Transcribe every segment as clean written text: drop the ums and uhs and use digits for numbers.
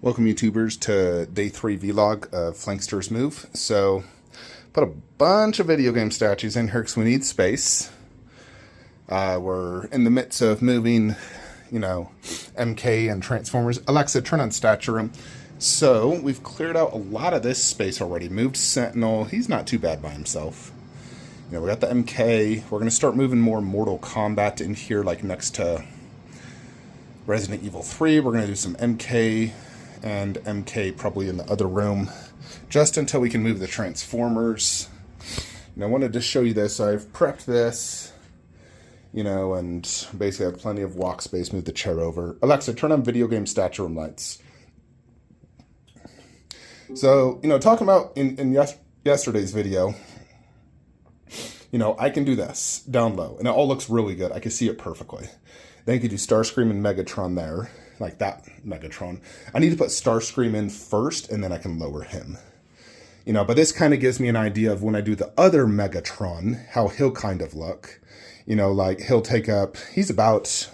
Welcome YouTubers to day 3 vlog of Flankster's move. So, put a bunch of video game statues in here because we need space. We're in the midst of moving, MK and Transformers. Alexa, turn on statue room. So, we've cleared out a lot of this space already. Moved Sentinel. He's not too bad by himself. We got the MK. We're going to start moving more Mortal Kombat in here, like next to Resident Evil 3. We're going to do some MK and MK probably in the other room, just until we can move the Transformers. I wanted to show you this. I've prepped this, and basically have plenty of walk space. Move the chair over. Alexa, turn on video game statue room lights. So, talking about in yesterday's video, I can do this down low, and it all looks really good. I can see it perfectly. Then you could do Starscream and Megatron there, like that Megatron. I need to put Starscream in first, and then I can lower him. But this kind of gives me an idea of when I do the other Megatron, how he'll kind of look. Like he'll take up, he's about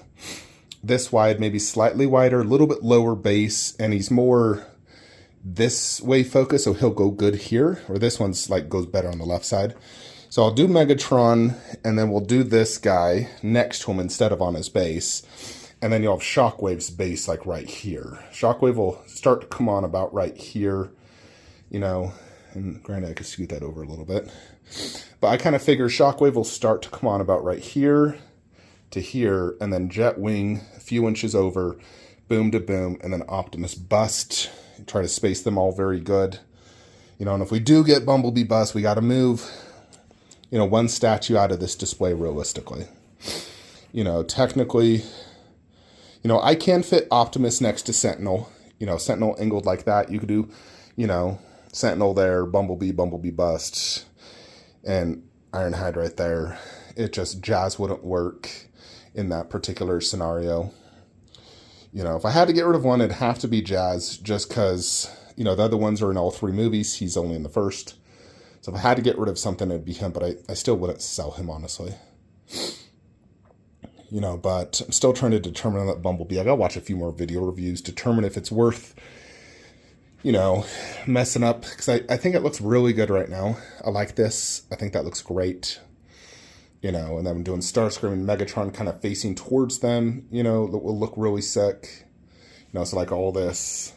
this wide, maybe slightly wider, a little bit lower base, and he's more this way focused, so he'll go good here, or this one's like goes better on the left side. So I'll do Megatron, and then we'll do this guy next to him instead of on his base. And then you'll have Shockwave's base like right here. Shockwave will start to come on about right here, and granted I could scoot that over a little bit. But I kind of figure Shockwave will start to come on about right here to here, and then Jetwing a few inches over, boom to boom, and then Optimus bust. Try to space them all very good. And if we do get Bumblebee bust, we got to move one statue out of this display realistically. Technically, I can fit Optimus next to Sentinel. Sentinel angled like that. You could do, Sentinel there, Bumblebee bust, and Ironhide right there. It just, Jazz wouldn't work in that particular scenario. If I had to get rid of one, it'd have to be Jazz, just because, the other ones are in all 3 movies. He's only in the first. So if I had to get rid of something, it'd be him, but I still wouldn't sell him, honestly. But I'm still trying to determine on that Bumblebee. I gotta watch a few more video reviews, determine if it's worth, messing up. Because I think it looks really good right now. I like this. I think that looks great. And then I'm doing Starscream and Megatron kind of facing towards them, that will look really sick. So like all this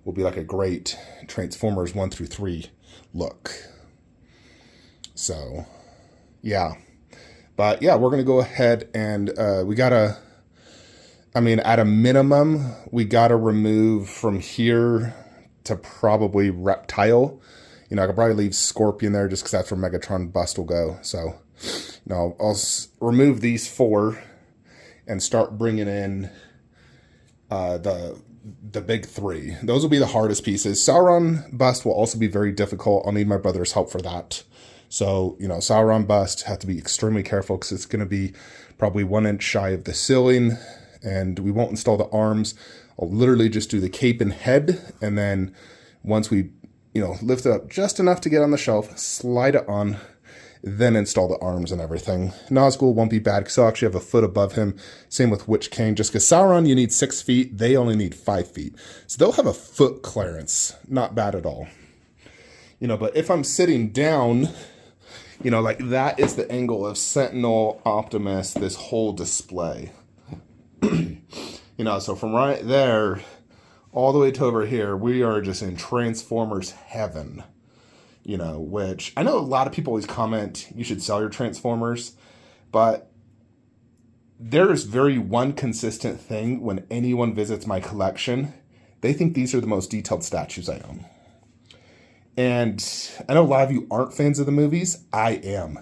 will be like a great Transformers 1 through 3 look. So, yeah. But, yeah, we're going to go ahead and we got to, at a minimum, we got to remove from here to probably Reptile. I could probably leave Scorpion there just because that's where Megatron bust will go. So, I'll remove these 4 and start bringing in the big 3. Those will be the hardest pieces. Sauron bust will also be very difficult. I'll need my brother's help for that. So, Sauron bust, have to be extremely careful because it's going to be probably 1 inch shy of the ceiling, and we won't install the arms. I'll literally just do the cape and head, and then once we, lift it up just enough to get on the shelf, slide it on, then install the arms and everything. Nazgul won't be bad because I'll actually have a foot above him. Same with Witch King, just because Sauron, you need 6 feet. They only need 5 feet. So they'll have a foot clearance. Not bad at all. But if I'm sitting down, like that is the angle of Sentinel, Optimus, this whole display. So from right there all the way to over here, we are just in Transformers heaven. Which I know a lot of people always comment, you should sell your Transformers, but there's very one consistent thing when anyone visits my collection. They think these are the most detailed statues I own. And I know a lot of you aren't fans of the movies. I am.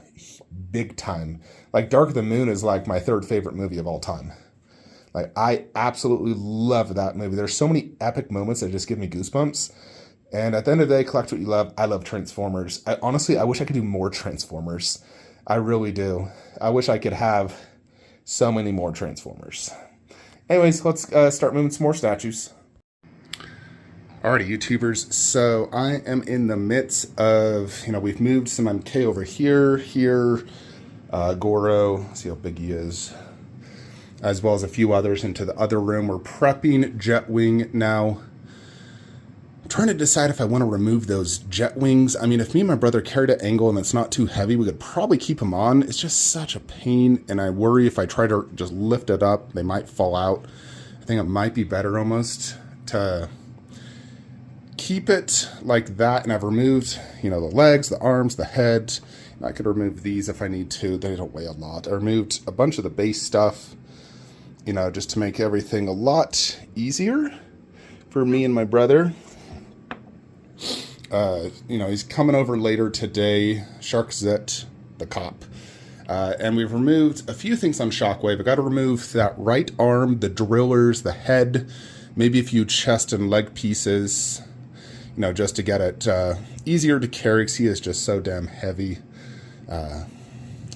Big time. Like Dark of the Moon is like my 3rd favorite movie of all time. Like I absolutely love that movie. There's so many epic moments that just give me goosebumps. And at the end of the day, collect what you love. I love Transformers. Honestly, I wish I could do more Transformers. I really do. I wish I could have so many more Transformers. Anyways, let's start moving some more statues. Alrighty, YouTubers, so I am in the midst of, we've moved some MK over here, Goro, see how big he is, as well as a few others into the other room. We're prepping Jetwing now. trying to decide if I want to remove those jet wings. I mean, if me and my brother carried an angle and it's not too heavy, we could probably keep them on. It's just such a pain, and I worry if I try to just lift it up, they might fall out. I think it might be better almost to keep it like that, and I've removed, you know, the legs, the arms, the head. I could remove these if I need to. They don't weigh a lot. I removed a bunch of the base stuff, you know, just to make everything a lot easier for me and my brother. You know, he's coming over later today, Sharkzit, the cop. And we've removed a few things on Shockwave. I got to remove that right arm, the drillers, the head, maybe a few chest and leg pieces, you know, just to get it easier to carry, because he is just so damn heavy.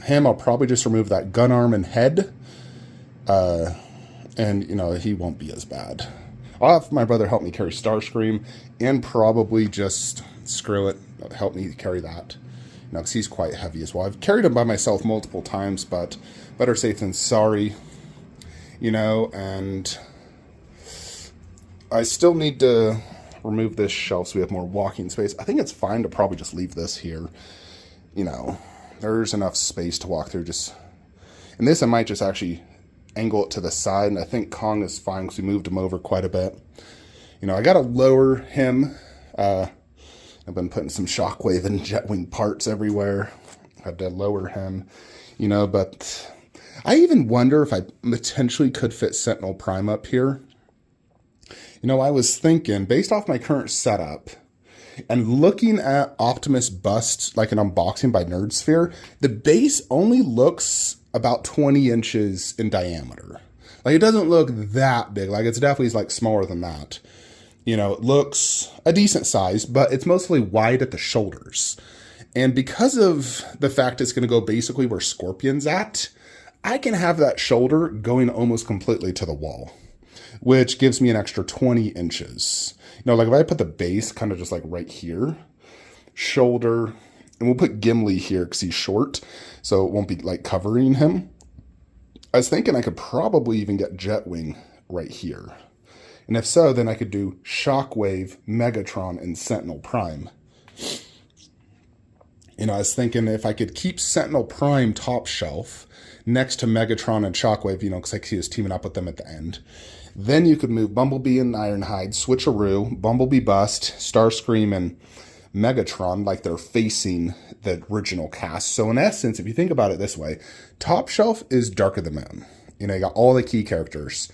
Him, I'll probably just remove that gun arm and head, and, you know, he won't be as bad. I'll have my brother help me carry Starscream, and probably just screw it, help me carry that. You know, because he's quite heavy as well. I've carried him by myself multiple times, but better safe than sorry. You know, and I still need to remove this shelf so we have more walking space. I think it's fine to probably just leave this here. You know, there's enough space to walk through. Just, and this I might just actually angle it to the side, and I think Kong is fine because we moved him over quite a bit. You know, I got to lower him. I've been putting some Shockwave and Jetwing parts everywhere. I had to lower him, you know, but I even wonder if I potentially could fit Sentinel Prime up here. You know, I was thinking, based off my current setup, and looking at Optimus Bust, like an unboxing by Nerdsphere, the base only looks about 20 inches in diameter. Like, it doesn't look that big. Like, it's definitely like smaller than that. You know, it looks a decent size, but it's mostly wide at the shoulders. And because of the fact it's going to go basically where Scorpion's at, I can have that shoulder going almost completely to the wall, which gives me an extra 20 inches. You know, like if I put the base kind of just like right here, shoulder, and we'll put Gimli here because he's short, so it won't be like covering him. I was thinking I could probably even get Jetwing right here. And if so, then I could do Shockwave, Megatron, and Sentinel Prime. You know, I was thinking if I could keep Sentinel Prime top shelf next to Megatron and Shockwave, you know, because I see us teaming up with them at the end. Then you could move Bumblebee and Ironhide, switcheroo, Bumblebee Bust, Starscream, and Megatron like they're facing the original cast. So in essence, if you think about it this way, top shelf is Dark of the Moon. You know, you got all the key characters.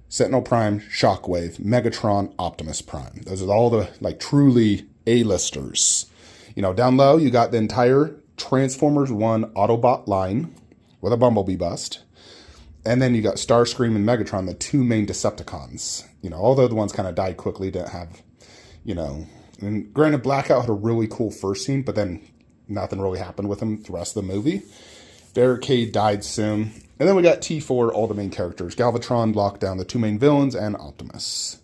Sentinel Prime, Shockwave, Megatron, Optimus Prime. Those are all the, like, truly A-listers. You know, down low, you got the entire Transformers 1 Autobot line with a Bumblebee bust. And then you got Starscream and Megatron, the two main Decepticons. You know, although the ones kind of died quickly, didn't have, you know... And granted, Blackout had a really cool first scene, but then nothing really happened with him the rest of the movie. Barricade died soon. And then we got T4, all the main characters. Galvatron, Lockdown, the two main villains, and Optimus.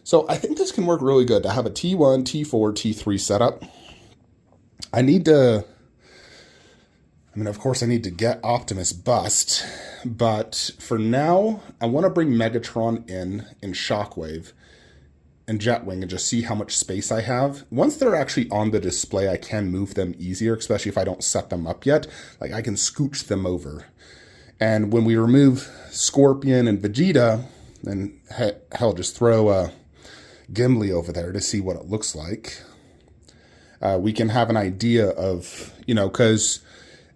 So I think this can work really good to have a T1, T4, T3 setup. I need to... I mean, of course, I need to get Optimus Bust. But for now, I want to bring Megatron in Shockwave and Jetwing and just see how much space I have. Once they're actually on the display, I can move them easier, especially if I don't set them up yet. Like, I can scooch them over. And when we remove Scorpion and Vegeta, then hell, just throw Gimli over there to see what it looks like. We can have an idea of, you know, because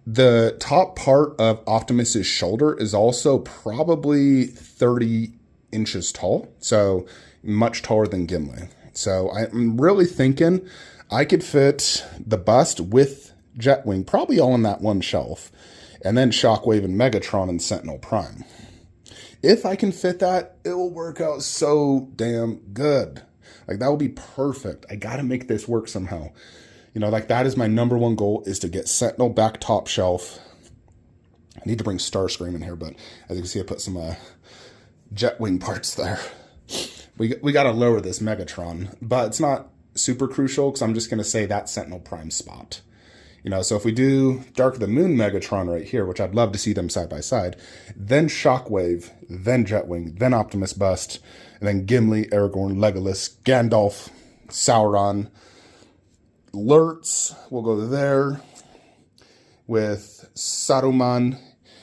the top part of Optimus's shoulder is also probably 30 inches tall. So much taller than Gimli. So I'm really thinking I could fit the bust with Jetwing, probably all on that one shelf, and then Shockwave and Megatron and Sentinel Prime. If I can fit that, it will work out so damn good. Like, that will be perfect. I got to make this work somehow. You know, like, that is my number one goal, is to get Sentinel back top shelf. I need to bring Starscream in here, but as you can see, I put some Jetwing parts there. We got to lower this Megatron, but it's not super crucial because I'm just going to say that Sentinel Prime spot. You know, so if we do Dark of the Moon Megatron right here, which I'd love to see them side by side, then Shockwave, then Jetwing, then Optimus Bust, and then Gimli, Aragorn, Legolas, Gandalf, Sauron. Lurtz, we'll go there with Saruman.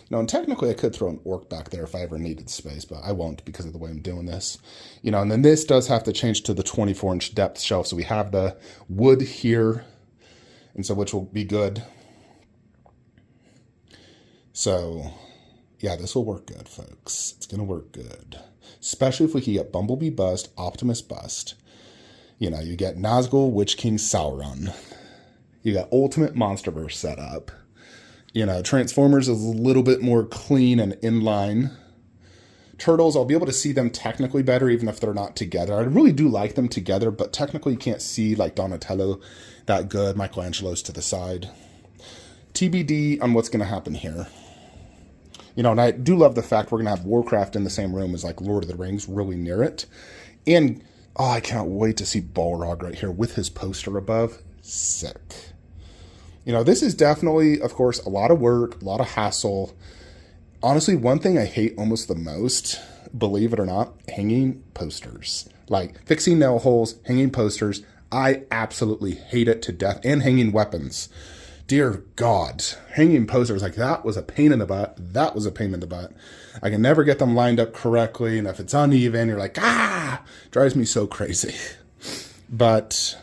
And technically I could throw an orc back there if I ever needed space, but I won't because of the way I'm doing this. And then this does have to change to the 24-inch depth shelf. So we have the wood here, and so which will be good. So, yeah, this will work good, folks. It's going to work good. Especially if we can get Bumblebee Bust, Optimus Bust. You get Nazgul, Witch King, Sauron. You got Ultimate Monsterverse set up. Transformers is a little bit more clean and inline. Turtles, I'll be able to see them technically better even if they're not together. I really do like them together, but technically you can't see like Donatello that good. Michelangelo's to the side. TBD on what's going to happen here. And I do love the fact we're going to have Warcraft in the same room as like Lord of the Rings, really near it. And, oh, I can't wait to see Balrog right here with his poster above. Sick. This is definitely, of course, a lot of work, a lot of hassle. Honestly, one thing I hate almost the most, believe it or not, hanging posters. Like fixing nail holes, hanging posters. I absolutely hate it to death. And hanging weapons. Dear God, hanging posters, like that was a pain in the butt. That was a pain in the butt. I can never get them lined up correctly. And if it's uneven, you're like, drives me so crazy. But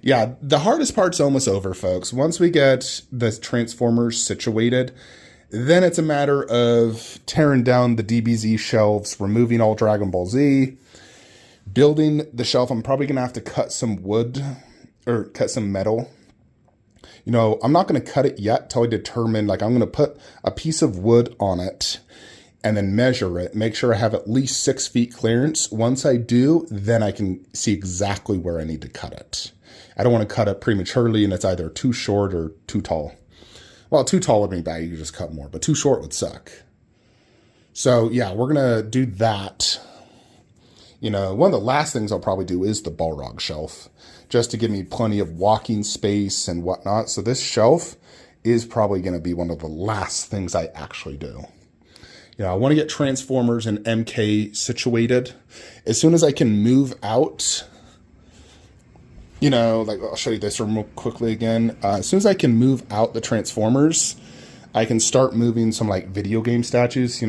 yeah, the hardest part's almost over, folks. Once we get the Transformers situated, then it's a matter of tearing down the DBZ shelves, removing all Dragon Ball Z, building the shelf. I'm probably going to have to cut some wood or cut some metal. I'm not going to cut it yet till I determine, like I'm going to put a piece of wood on it and then measure it, make sure I have at least 6 feet clearance. Once I do, then I can see exactly where I need to cut it. I don't want to cut it prematurely and it's either too short or too tall. Well, too tall would be bad, you could just cut more, but too short would suck. So yeah, we're going to do that. One of the last things I'll probably do is the Balrog shelf, just to give me plenty of walking space and whatnot. So this shelf is probably going to be one of the last things I actually do. I want to get Transformers and MK situated. As soon as I can move out, like I'll show you this real quickly again. As soon as I can move out the Transformers, I can start moving some like video game statues,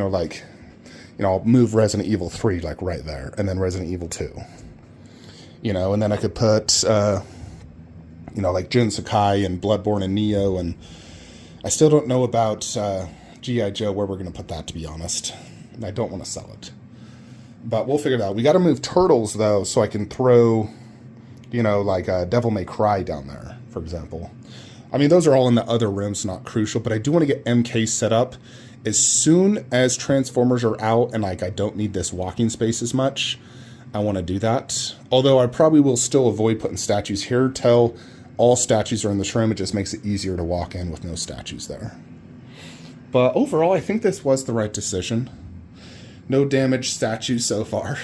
I'll move Resident Evil 3 like right there, and then Resident Evil 2. And then I could put, like Jin Sakai and Bloodborne and Neo, and I still don't know about G.I. Joe, where we're going to put that, to be honest. And I don't want to sell it. But we'll figure it out. We got to move Turtles, though, so I can throw, like Devil May Cry down there, for example. I mean, those are all in the other rooms, not crucial, but I do want to get MK set up. As soon as Transformers are out and, like, I don't need this walking space as much, I want to do that. Although I probably will still avoid putting statues here till all statues are in this room. It just makes it easier to walk in with no statues there. But overall, I think this was the right decision. No damaged statues so far.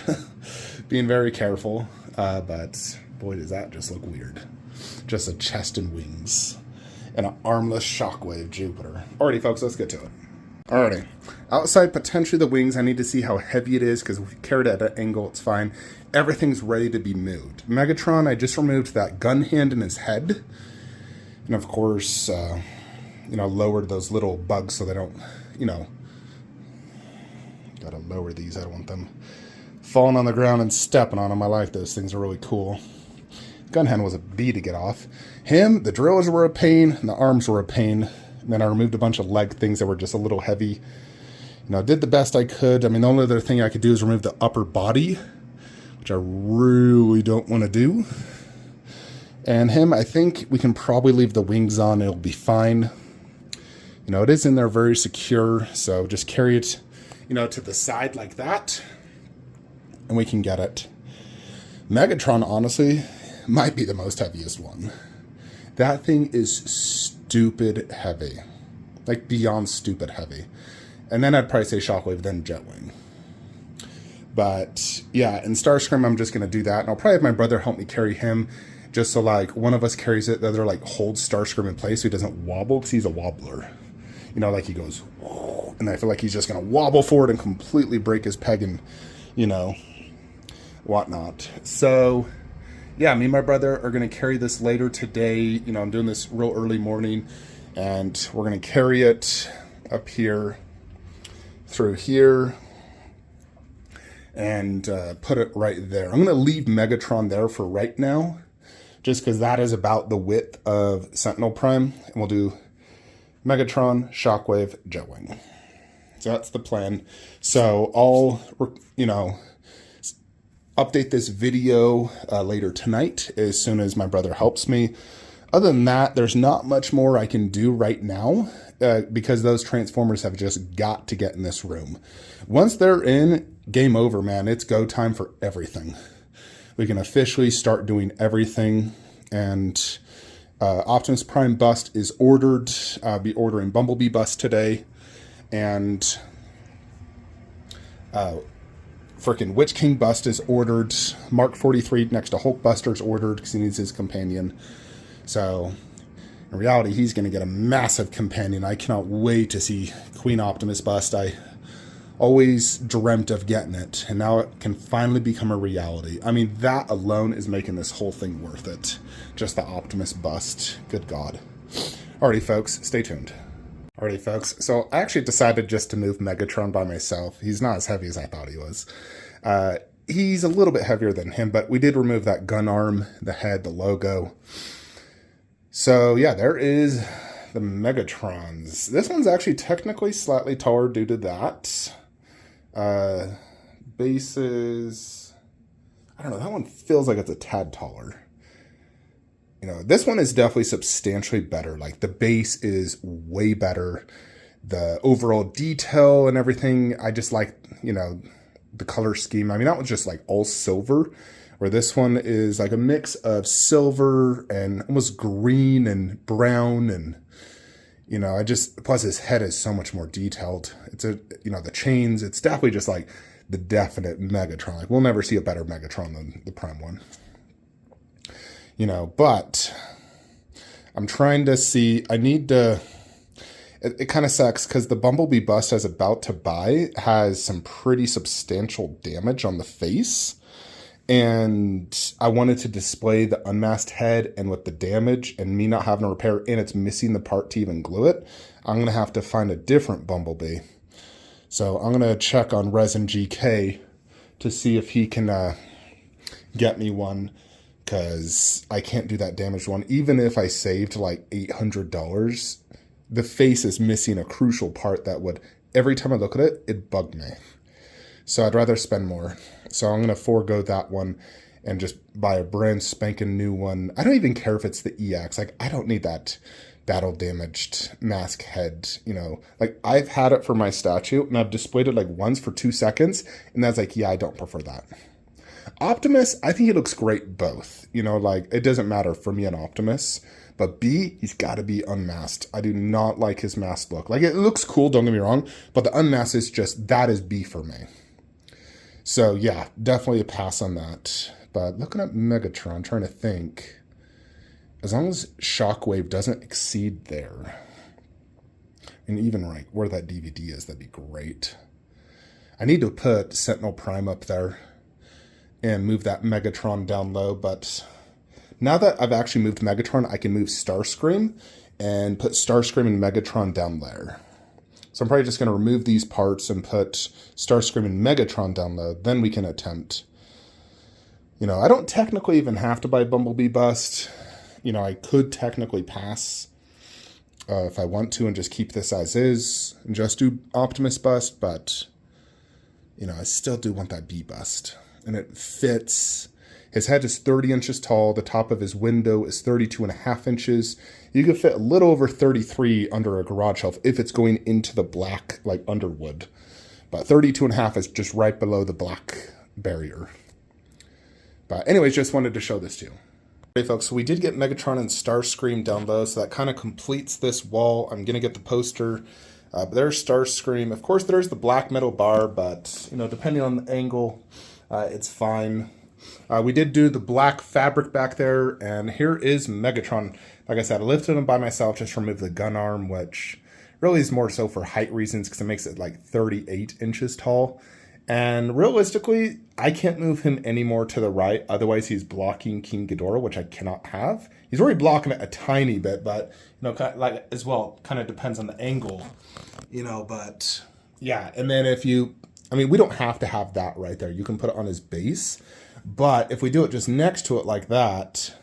Being very careful. But boy, does that just look weird. Just a chest and wings. And an armless Shockwave Jupiter. Alrighty, folks, let's get to it. Alrighty. Outside potentially the wings, I need to see how heavy it is, because if we carry it at an angle, it's fine. Everything's ready to be moved. Megatron, I just removed that gun hand in his head. And of course, lowered those little bugs so they don't, gotta lower these. I don't want them falling on the ground and stepping on them. I like those things, are really cool. Gun hand was a B to get off. Him, the drillers were a pain, and the arms were a pain. And then I removed a bunch of leg things that were just a little heavy. Did the best I could. I mean, the only other thing I could do is remove the upper body, which I really don't want to do. And him, I think we can probably leave the wings on. It'll be fine. It is in there very secure. So just carry it, to the side like that. And we can get it. Megatron, honestly, might be the most heaviest one. That thing is stupid heavy. Like, beyond stupid heavy. And then I'd probably say Shockwave, then Jetwing. But, yeah, in Starscream, I'm just going to do that. And I'll probably have my brother help me carry him, just so, like, one of us carries it, the other, like, holds Starscream in place so he doesn't wobble, because he's a wobbler. Like, he goes, and I feel like he's just going to wobble forward and completely break his peg and, whatnot. So, yeah, me and my brother are going to carry this later today. You know, I'm doing this real early morning, and we're going to carry it up here through here and put it right there. I'm going to leave Megatron there for right now, just because that is about the width of Sentinel Prime, and we'll do Megatron, Shockwave, Jetwing. So that's the plan. So I'll, you know, update this video later tonight as soon as my brother helps me. Other than that, there's not much more I can do right now because those Transformers have just got to get in this room. Once they're in, game over, man. It's go time for everything. We can officially start doing everything. And Optimus Prime bust is ordered. I'll be ordering Bumblebee bust today. And freaking Witch King bust is ordered. Mark 43 next to Hulk Buster is ordered because he needs his companion. So in reality, he's going to get a massive companion. I cannot wait to see Queen Optimus bust. I always dreamt of getting it, and now it can finally become a reality. I mean, that alone is making this whole thing worth it. Just the Optimus bust. Good God. Alrighty, folks, stay tuned. Alrighty, folks, so I actually decided just to move Megatron by myself. He's not as heavy as I thought he was. He's a little bit heavier than him, but we did remove that gun arm, the head, the logo. So, yeah, there is the Megatrons. This one's actually technically slightly taller due to that. Bases, I don't know, that one feels like it's a tad taller. You know, this one is definitely substantially better. Like, the base is way better. The overall detail and everything, I just like, you know, the color scheme. I mean, that one's just like all silver, where this one is like a mix of silver and almost green and brown. And, you know, plus his head is so much more detailed. It's you know, the chains, it's definitely just like the definite Megatron. Like, we'll never see a better Megatron than the Prime one. You know, but I'm trying to see, I need to, it kind of sucks because the Bumblebee bust I was about to buy has some pretty substantial damage on the face. And I wanted to display the unmasked head, and with the damage and me not having to repair and it's missing the part to even glue it, I'm going to have to find a different Bumblebee. So I'm going to check on Resin GK to see if he can get me one, because I can't do that damaged one. Even if I saved like $800, the face is missing a crucial part that would, every time I look at it, it bugged me. So I'd rather spend more. So I'm going to forego that one and just buy a brand spanking new one. I don't even care if it's the EX. Like, I don't need that battle damaged mask head, you know. Like, I've had it for my statue and I've displayed it like once for 2 seconds, and that's like, yeah, I don't prefer that. Optimus, I think he looks great both. You know, like, it doesn't matter for me an Optimus. But B, he's got to be unmasked. I do not like his masked look. Like, it looks cool, don't get me wrong, but the unmasked is just, that is B for me. So, yeah, definitely a pass on that. But looking at Megatron, trying to think, as long as Shockwave doesn't exceed there, and even right where that DVD is, that'd be great. I need to put Sentinel Prime up there and move that Megatron down low, but now that I've actually moved Megatron, I can move Starscream and put Starscream and Megatron down there. So I'm probably just going to remove these parts and put Starscream and Megatron down low. Then we can attempt. You know, I don't technically even have to buy Bumblebee bust. You know, I could technically pass if I want to and just keep this as is and just do Optimus bust, but, you know, I still do want that B bust. And it fits. His head is 30 inches tall. The top of his window is 32.5 inches. You could fit a little over 33 under a garage shelf if it's going into the black, like, underwood. But 32.5 is just right below the black barrier. But anyways, just wanted to show this to you. Okay, folks, so we did get Megatron and Starscream down low, so that kind of completes this wall. I'm going to get the poster. But there's Starscream. Of course, there's the black metal bar, but, you know, depending on the angle, it's fine. We did do the black fabric back there, and here is Megatron. Like I said, I lifted him by myself, just removed the gun arm, which really is more so for height reasons because it makes it like 38 inches tall. And realistically, I can't move him any more to the right. Otherwise, he's blocking King Ghidorah, which I cannot have. He's already blocking it a tiny bit, but, you know, like as well, kind of depends on the angle, you know, but yeah. And then if you, I mean, we don't have to have that right there. You can put it on his base. But if we do it just next to it like that,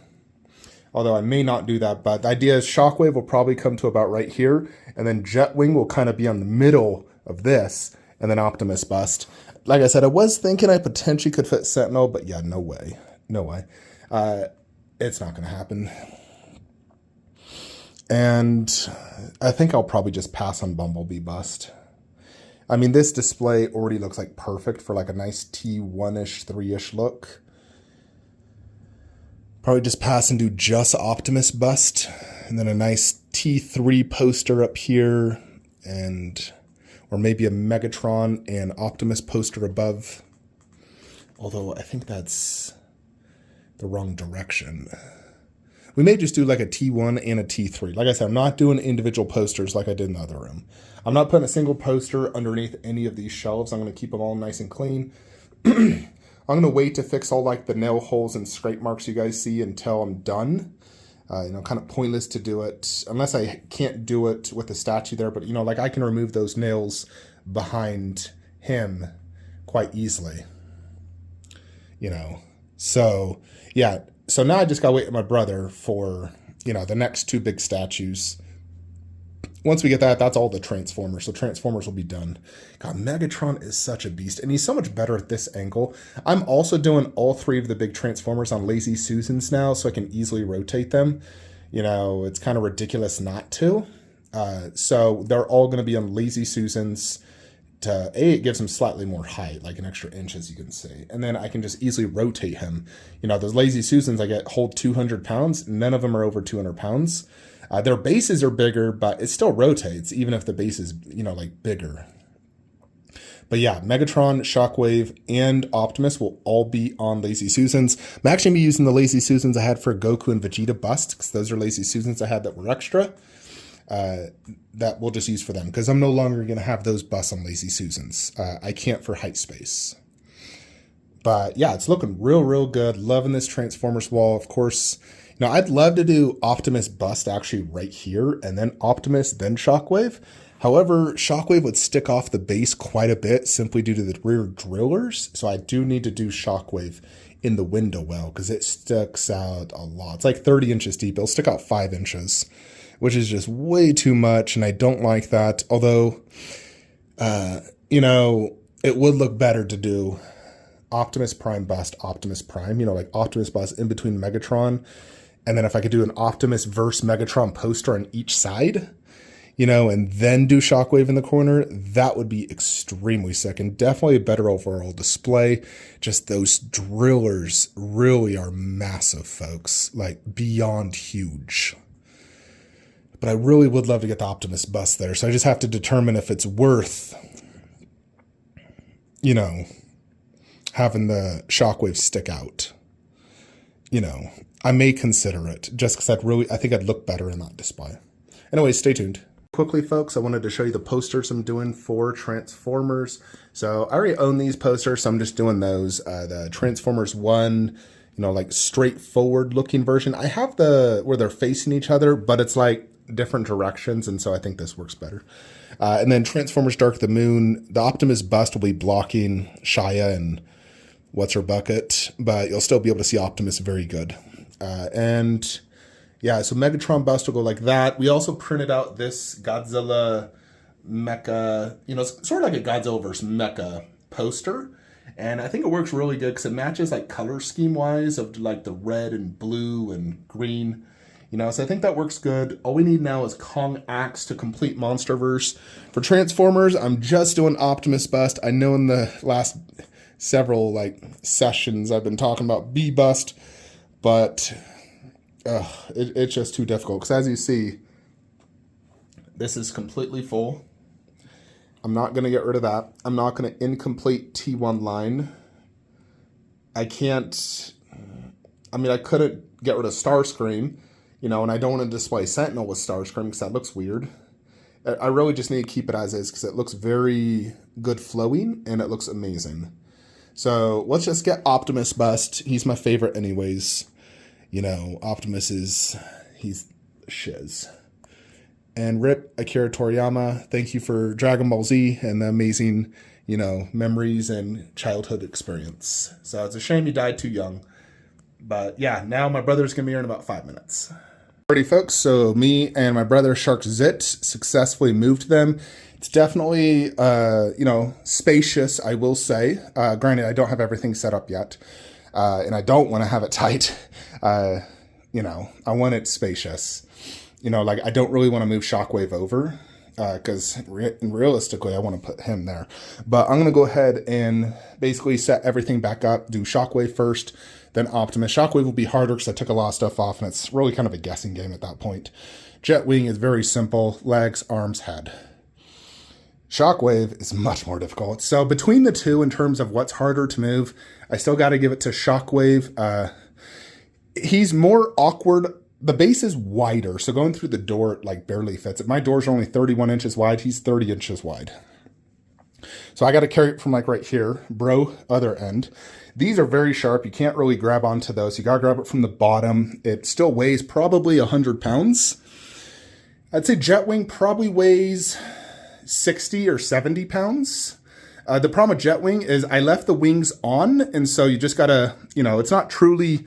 although I may not do that, but the idea is Shockwave will probably come to about right here, and then Jetwing will kind of be on the middle of this, and then Optimus Bust. Like I said, I was thinking I potentially could fit Sentinel, but yeah, no way. No way. It's not going to happen. And I think I'll probably just pass on Bumblebee Bust. I mean, this display already looks like perfect for like a nice T1-ish, 3-ish look. Probably just pass and do just Optimus Bust. And then a nice T3 poster up here. And, or maybe a Megatron and Optimus poster above. Although I think that's the wrong direction. We may just do like a T1 and a T3. Like I said, I'm not doing individual posters like I did in the other room. I'm not putting a single poster underneath any of these shelves. I'm going to keep them all nice and clean. I'm going to wait to fix all like the nail holes and scrape marks you guys see until I'm done. You know, kind of pointless to do it unless I can't do it with the statue there. But, you know, like I can remove those nails behind him quite easily. You know, so yeah. So now I just got to wait with my brother for, you know, the next two big statues. Once we get that, that's all the Transformers. So Transformers will be done. God, Megatron is such a beast. And he's so much better at this angle. I'm also doing all three of the big Transformers on Lazy Susans now, so I can easily rotate them. You know, it's kind of ridiculous not to. So they're all going to be on Lazy Susans. It gives him slightly more height, like an extra inch, as you can see. And then I can just easily rotate him. You know, those Lazy Susans I get hold 200 pounds. None of them are over 200 pounds. Their bases are bigger, but it still rotates, even if the base is, you know, like bigger. But yeah, Megatron, Shockwave, and Optimus will all be on Lazy Susans. I'm actually going to be using the Lazy Susans I had for Goku and Vegeta bust, because those are Lazy Susans I had that were extra. That we'll just use for them, because I'm no longer going to have those busts on Lazy Susans. I can't for height space. But yeah, it's looking real, real good. Loving this Transformers wall. Of course, you know, I'd love to do Optimus bust actually right here, and then Optimus, then Shockwave. However, Shockwave would stick off the base quite a bit simply due to the rear drillers. So I do need to do Shockwave in the window well, because it sticks out a lot. It's like 30 inches deep. It'll stick out 5 inches. Which is just way too much, and I don't like that. Although, you know, it would look better to do Optimus Prime bust, Optimus Prime, you know, like Optimus bust in between Megatron. And then if I could do an Optimus versus Megatron poster on each side, you know, and then do Shockwave in the corner, that would be extremely sick and definitely a better overall display. Just those drillers really are massive, folks, like beyond huge. But I really would love to get the Optimus bust there. So I just have to determine if it's worth, you know, having the Shockwave stick out. You know, I may consider it just because I think I'd look better in that display. Anyway, stay tuned. Quickly, folks, I wanted to show you the posters I'm doing for Transformers. So I already own these posters, so I'm just doing those. The Transformers 1, you know, like straightforward looking version. I have the where they're facing each other, but it's like different directions, and so I think this works better. And then Transformers Dark of the Moon, the Optimus bust will be blocking Shia and what's her bucket, but you'll still be able to see Optimus very good. And yeah, so Megatron bust will go like that. We also printed out this Godzilla mecha, you know, sort of like a Godzilla versus mecha poster. And I think it works really good because it matches like color scheme wise of like the red and blue and green. You know, so I think that works good. All we need now is Kong Axe to complete Monsterverse. For Transformers, I'm just doing Optimus bust. I know in the last several like sessions I've been talking about B-bust, but it's just too difficult. Because as you see, this is completely full. I'm not going to get rid of that. I'm not going to incomplete T1 line. I can't, I mean, I couldn't get rid of Starscream. You know, and I don't want to display Sentinel with Starscream because that looks weird. I really just need to keep it as is because it looks very good flowing and it looks amazing. So let's just get Optimus bust. He's my favorite anyways. You know, Optimus he's shiz. And rip Akira Toriyama. Thank you for Dragon Ball Z and the amazing, you know, memories and childhood experience. So it's a shame he died too young. But yeah, now my brother's going to be here in about 5 minutes. Alrighty, folks. So me and my brother Shark Zit successfully moved them. It's definitely, you know, spacious, I will say. Granted, I don't have everything set up yet. And I don't want to have it tight. You know, I want it spacious. You know, like I don't really want to move Shockwave over because realistically, I want to put him there. But I'm going to go ahead and basically set everything back up, do Shockwave first, then Optimus. Shockwave will be harder because I took a lot of stuff off and it's really kind of a guessing game at that point. Jetwing is very simple, legs, arms, head. Shockwave is much more difficult. So between the two in terms of what's harder to move, I still got to give it to Shockwave. He's more awkward. The base is wider, so going through the door, it like barely fits. My doors are only 31 inches wide. He's 30 inches wide. So I got to carry it from like right here, other end. These are very sharp. You can't really grab onto those. You got to grab it from the bottom. It still weighs probably 100 pounds. I'd say Jetwing probably weighs 60 or 70 pounds. The problem with Jetwing is I left the wings on, and so you just got to, you know, it's not truly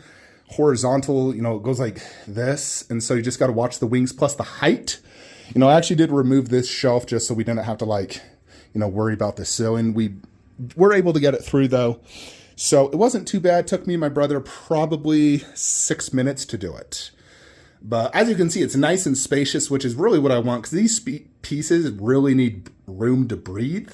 horizontal, you know, it goes like this, and so you just got to watch the wings plus the height. You know, I actually did remove this shelf just so we didn't have to like, you know, worry about the sewing. We were able to get it through though, so it wasn't too bad. It took me and my brother probably 6 minutes to do it, but as you can see, it's nice and spacious, which is really what I want, because these pieces really need room to breathe.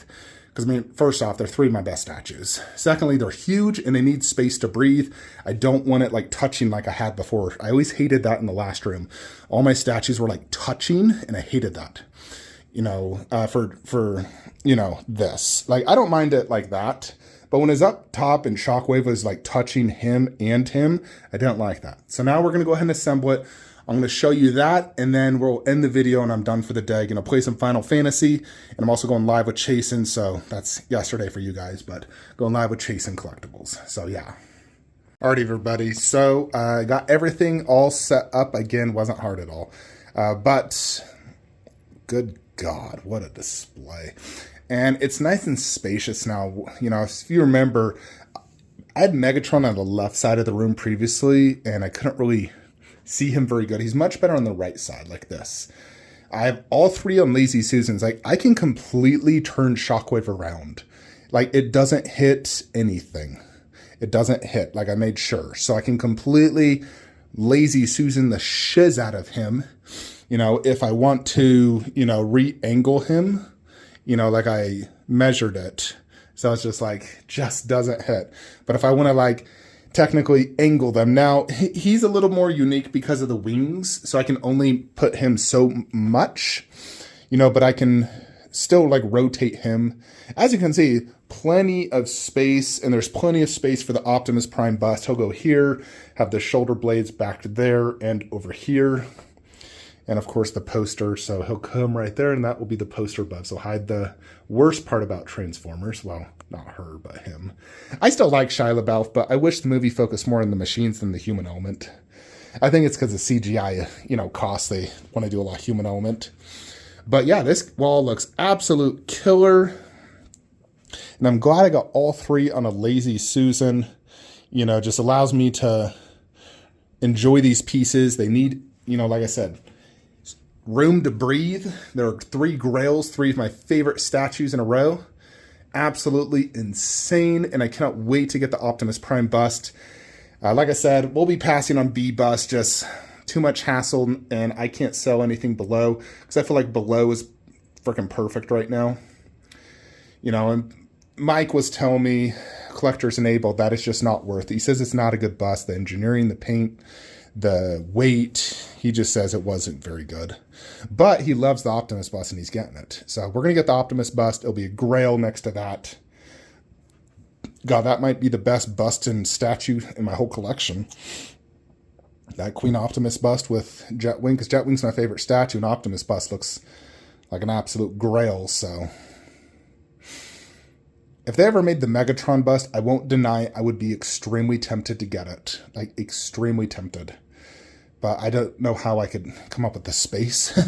Because, I mean, first off, they're 3 of my best statues. Secondly, they're huge and they need space to breathe. I don't want it like touching like I had before. I always hated that in the last room. All my statues were like touching and I hated that. You know, for you know, this. Like, I don't mind it like that. But when it's up top and Shockwave was like touching him and him, I didn't like that. So now we're going to go ahead and assemble it. I'm going to show you that, and then we'll end the video, and I'm done for the day. Going to play some Final Fantasy, and I'm also going live with Chasen, so that's yesterday for you guys, but going live with Chasen Collectibles. So, yeah. Alright, everybody. So, I got everything all set up. Again, wasn't hard at all. But, good God, what a display. And it's nice and spacious now. You know, if you remember, I had Megatron on the left side of the room previously, and I couldn't really see him very good. He's much better on the right side, like this. I have all 3 on Lazy Susans. Like, I can completely turn Shockwave around. Like, it doesn't hit anything. It doesn't hit, like I made sure. So I can completely Lazy Susan the shiz out of him. You know, if I want to, you know, re-angle him, you know, like I measured it. So it's just like, just doesn't hit. But if I want to like technically angle them. Now, he's a little more unique because of the wings, so I can only put him so much, you know, but I can still like rotate him. As you can see, plenty of space, and there's plenty of space for the Optimus Prime bust. He'll go here, have the shoulder blades back there and over here. And of course the poster, so he'll come right there, and that will be the poster above. So hide the worst part about Transformers. Well, not her, but him. I still like Shia LaBeouf, but I wish the movie focused more on the machines than the human element. I think it's because of CGI, you know, costs. They want to do a lot of human element. But yeah, this wall looks absolute killer. And I'm glad I got all 3 on a Lazy Susan. You know, just allows me to enjoy these pieces. They need, you know, like I said, room to breathe. There are 3 Grails, 3 of my favorite statues in a row. Absolutely insane, and I cannot wait to get the Optimus Prime bust. Like I said, we'll be passing on B bust, just too much hassle, and I can't sell anything below, because I feel like below is freaking perfect right now. You know, and Mike was telling me, Collectors Enabled, that it's just not worth it. He says it's not a good bust. The engineering, the paint, the weight, he just says it wasn't very good. But he loves the Optimus bust and he's getting it. So we're going to get the Optimus bust. It'll be a Grail next to that. God, that might be the best bust and statue in my whole collection. That Queen Optimus bust with Jetwing, because Jetwing's my favorite statue, and Optimus bust looks like an absolute grail. So if they ever made the Megatron bust, I won't deny I would be extremely tempted to get it. Like, extremely tempted. But I don't know how I could come up with the space.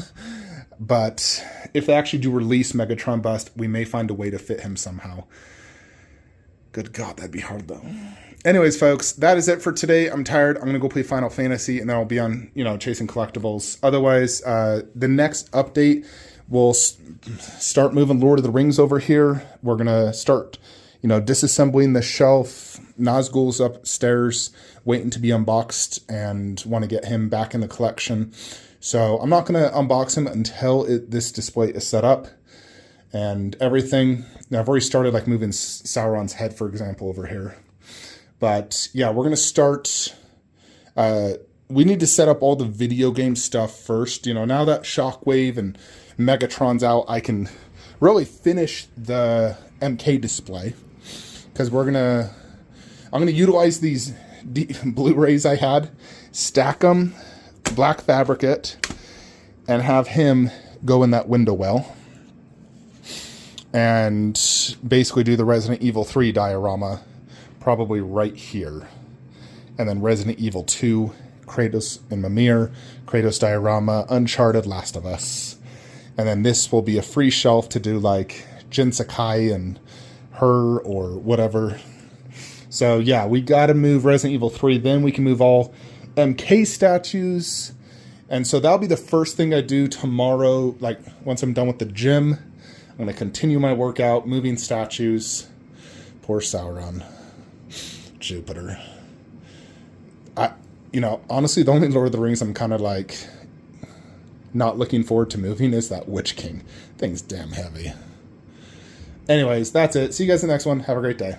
But if they actually do release Megatron bust, we may find a way to fit him somehow. Good God, that'd be hard though. Anyways, folks, that is it for today. I'm tired. I'm going to go play Final Fantasy, and then I'll be on, chasing collectibles. Otherwise, the next update, we'll start moving Lord of the Rings over here. We're going to start, disassembling the shelf. Nazgul's upstairs waiting to be unboxed, and want to get him back in the collection. So I'm not going to unbox him until this display is set up and everything. Now, I've already started like moving Sauron's head, for example, over here. But yeah, we're going to start. We need to set up all the video game stuff first. Now that Shockwave and Megatron's out, I can really finish the MK display, because I'm going to utilize these Blu-rays I had, stack them, black fabric it, and have him go in that window well, and basically do the Resident Evil 3 diorama probably right here, and then Resident Evil 2, Kratos and Mimir, Kratos diorama, Uncharted, Last of Us, and then this will be a free shelf to do like Jin Sakai and her or whatever. So yeah, we got to move Resident Evil 3, then we can move all MK statues. And so that'll be the first thing I do tomorrow. Like, once I'm done with the gym, I'm going to continue my workout, moving statues. Poor Sauron. Jupiter. Honestly, the only Lord of the Rings I'm kind of like not looking forward to moving is that Witch King. Thing's damn heavy. Anyways, that's it. See you guys in the next one. Have a great day.